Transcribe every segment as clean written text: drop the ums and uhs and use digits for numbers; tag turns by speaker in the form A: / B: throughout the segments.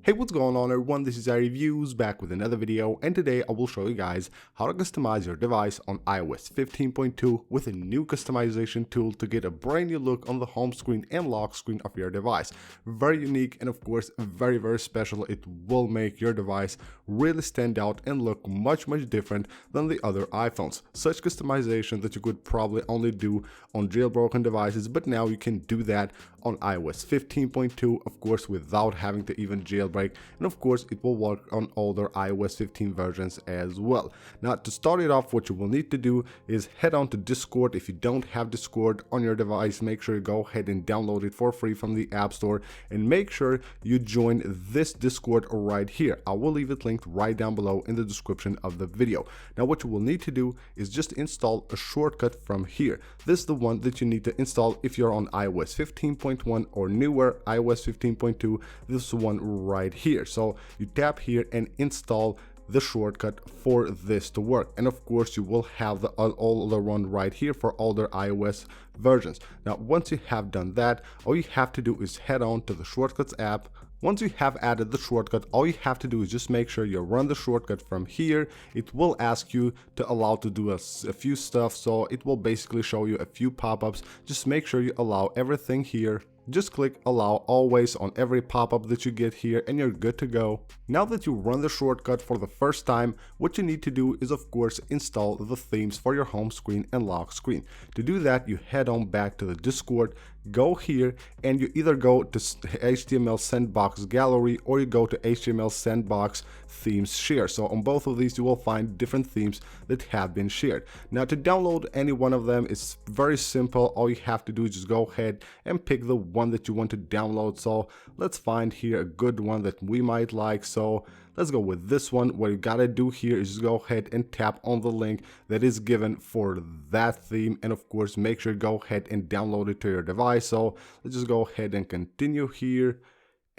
A: Hey, what's going on everyone, this is iReviews back with another video, and today I will show you guys how to customize your device on iOS 15.2 with a new customization tool to get a brand new look on the home screen and lock screen of your device. Very unique and of course very special. It will make your device really stand out and look much different than the other iPhones. Such customization that you could probably only do on jailbroken devices, but now you can do that on iOS 15.2, of course without having to even jailbreak, and of course it will work on older iOS 15 versions as well. Now to start it off, what you will need to do is head on to Discord. If you don't have Discord on your device, make sure you go ahead and download it for free from the App Store, and make sure you join this Discord right here. I will leave it linked right down below in the description of the video. Now what you will need to do is just install a shortcut from here. This is the one that you need to install if you're on iOS 15.1 or newer iOS 15.2. This is the one right here. So you tap here and install the shortcut for this to work, and of course you will have the older one right here for older iOS versions. Now once you have done that, all you have to do is head on to the Shortcuts app. Once you have added the shortcut, all you have to do is just make sure you run the shortcut from here. It will ask you to allow to do a few stuff, so it will basically show you a few pop-ups. Just make sure you allow everything here. Just click allow always on every pop-up that you get here and you're good to go. Now that you run the shortcut for the first time, what you need to do is of course install the themes for your home screen and lock screen. To do that, you head on back to the Discord, go here, and you either go to HTML Sandbox Gallery or you go to HTML Sandbox Themes Share. So on both of these you will find different themes that have been shared. Now to download any one of them is very simple. All you have to do is just go ahead and pick the one that you want to download. So let's find here a good one that we might like. So let's go with this one. What you gotta do here is just go ahead and tap on the link that is given for that theme, and of course make sure you go ahead and download it to your device. So let's just go ahead and continue here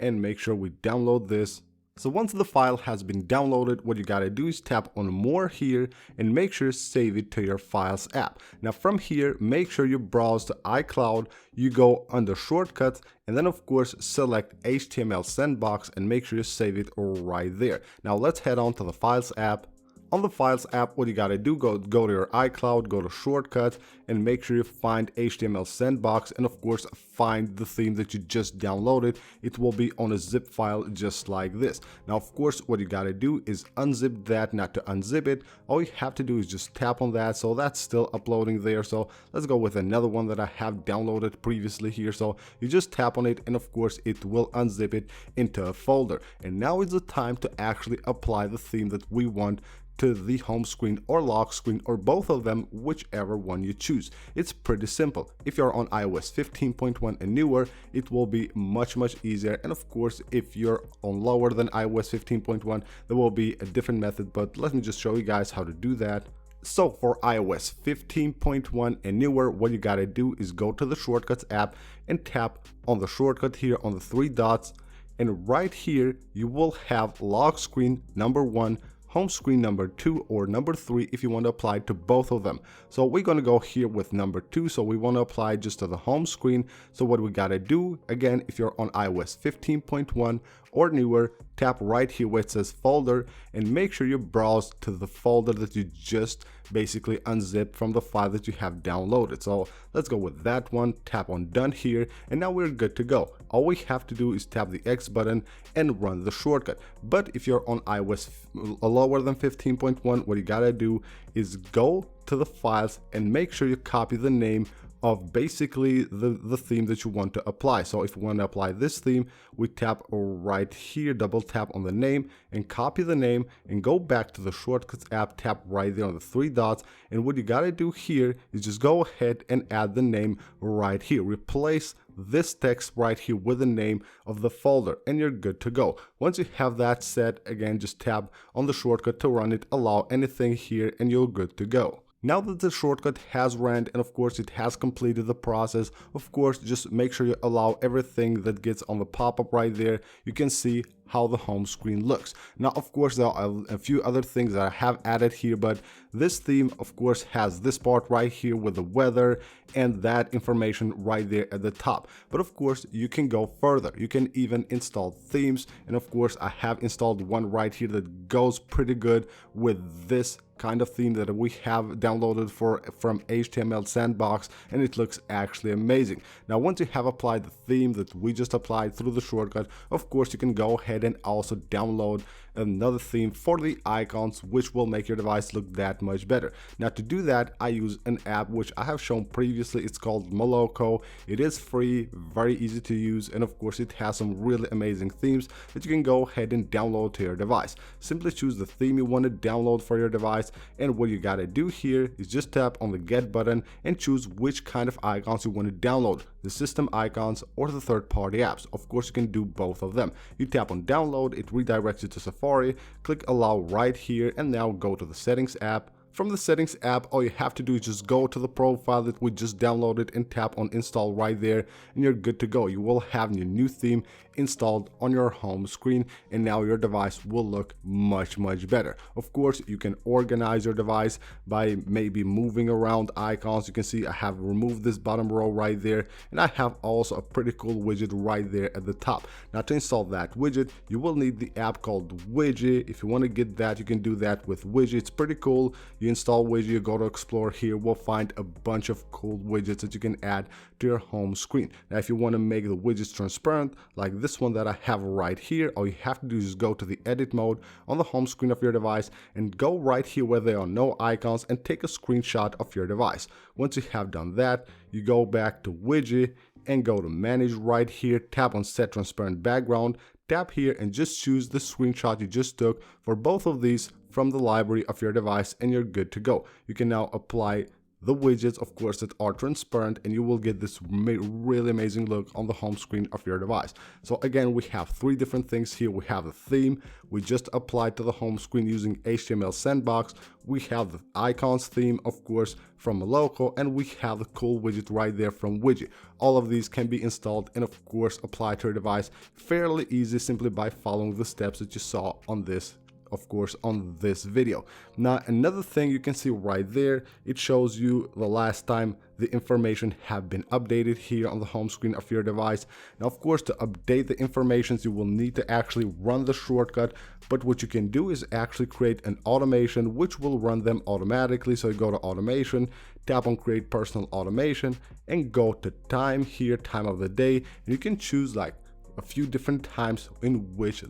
A: and make sure we download this. So once the file has been downloaded, what you gotta do is tap on more here and make sure to save it to your Files app. Now from here, make sure you browse to iCloud, you go under Shortcuts, and then of course select HTML Sandbox and make sure you save it right there. Now let's head on to the Files app. On the Files app, what you gotta do, go to your iCloud, go to Shortcuts, and make sure you find HTML Sandbox, and of course find the theme that you just downloaded. It will be on a zip file just like this. Now of course what you gotta do is unzip that. Not to unzip it, all you have to do is just tap on that. So that's still uploading there. So let's go with another one that I have downloaded previously here. So you just tap on it and of course it will unzip it into a folder. And now is the time to actually apply the theme that we want to the home screen or lock screen, or both of them, whichever one you choose. It's pretty simple. If you're on iOS 15.1 and newer, it will be much easier, and of course if you're on lower than iOS 15.1, there will be a different method, but let me just show you guys how to do that. So for iOS 15.1 and newer, what you gotta do is go to the Shortcuts app and tap on the shortcut here on the three dots, and right here you will have lock screen number 1, home screen number 2, or number 3 if you want to apply to both of them. So we're going to go here with number 2, so we want to apply just to the home screen. So what we got to do, again, if you're on iOS 15.1 or newer, tap right here where it says folder and make sure you browse to the folder that you just basically unzipped from the file that you have downloaded. So let's go with that one, tap on done here, and now we're good to go. All we have to do is tap the X button and run the shortcut. But if you're on iOS lower than 15.1, what you gotta do is go to the files and make sure you copy the name of basically the theme that you want to apply. So if we want to apply this theme, we tap right here, double tap on the name and copy the name, and go back to the Shortcuts app, tap right there on the three dots, and what you gotta do here is just go ahead and add the name right here. Replace this text right here with the name of the folder and you're good to go. Once you have that set, again just tap on the shortcut to run it, allow anything here, and you're good to go. Now that the shortcut has ran and of course it has completed the process, of course just make sure you allow everything that gets on the pop-up right there. You can see how the home screen looks. Now, of course, there are a few other things that I have added here, but this theme, of course, has this part right here with the weather and that information right there at the top. But of course, you can go further. You can even install themes. And of course, I have installed one right here that goes pretty good with this kind of theme that we have downloaded from HTML Sandbox, and it looks actually amazing. Now, once you have applied the theme that we just applied through the shortcut, of course you can go ahead and also download another theme for the icons, which will make your device look that much better. Now, to do that, I use an app which I have shown previously. It's called Moloko. It is free, very easy to use, and of course it has some really amazing themes that you can go ahead and download to your device. Simply choose the theme you want to download for your device, and what you gotta do here is just tap on the get button and choose which kind of icons you want to download, the system icons or the third-party apps. Of course, you can do both of them. You tap on download, it redirects you to Safari, click allow right here, and now go to the settings app. From the settings app, all you have to do is just go to the profile that we just downloaded and tap on install right there, and you're good to go. You will have your new theme installed on your home screen, and now your device will look much better. Of course, you can organize your device by maybe moving around icons. You can see I have removed this bottom row right there, and I have also a pretty cool widget right there at the top. Now, to install that widget, you will need the app called Widget. If you want to get that, you can do that with Widget. It's pretty cool. You install widget, you go to explore here, we'll find a bunch of cool widgets that you can add to your home screen. Now, if you want to make the widgets transparent, like this one that I have right here, all you have to do is go to the edit mode on the home screen of your device and go right here where there are no icons and take a screenshot of your device. Once you have done that, you go back to widget and go to manage right here, tap on set transparent background, tap here and just choose the screenshot you just took for both of these from the library of your device, and you're good to go. You can now apply the widgets, of course, that are transparent, and you will get this really amazing look on the home screen of your device. So again, we have three different things here. We have the theme we just applied to the home screen using HTML Sandbox. We have the icons theme, of course, from Moloko, and we have the cool widget right there from Widget. All of these can be installed and of course applied to your device fairly easy, simply by following the steps that you saw on this, of course, on this video. Now, another thing you can see right there, it shows you the last time the information have been updated here on the home screen of your device. Now, of course, to update the informations, you will need to actually run the shortcut, but what you can do is actually create an automation which will run them automatically. So you go to automation, tap on create personal automation, and go to time here, time of the day, and you can choose like a few different times in which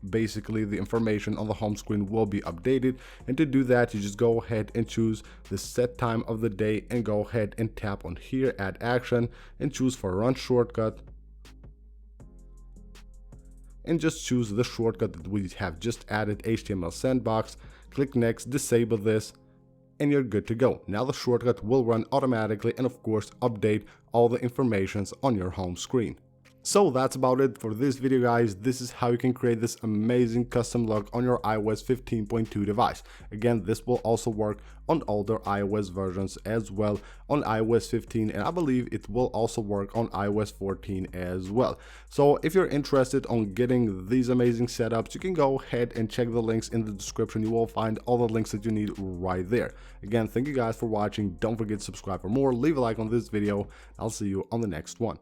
A: basically the information on the home screen will be updated. And to do that, you just go ahead and choose the set time of the day and go ahead and tap on here, add action, and choose for run shortcut, and just choose the shortcut that we have just added, HTML Sandbox. Click next, disable this, and you're good to go. Now the shortcut will run automatically and of course update all the informations on your home screen. So that's about it for this video, guys. This is how you can create this amazing custom look on your iOS 15.2 device. Again, this will also work on older iOS versions as well, on iOS 15, and I believe it will also work on iOS 14 as well. So if you're interested on getting these amazing setups, you can go ahead and check the links in the description. You will find all the links that you need right there. Again, thank you guys for watching. Don't forget to subscribe for more, leave a like on this video. I'll see you on the next one.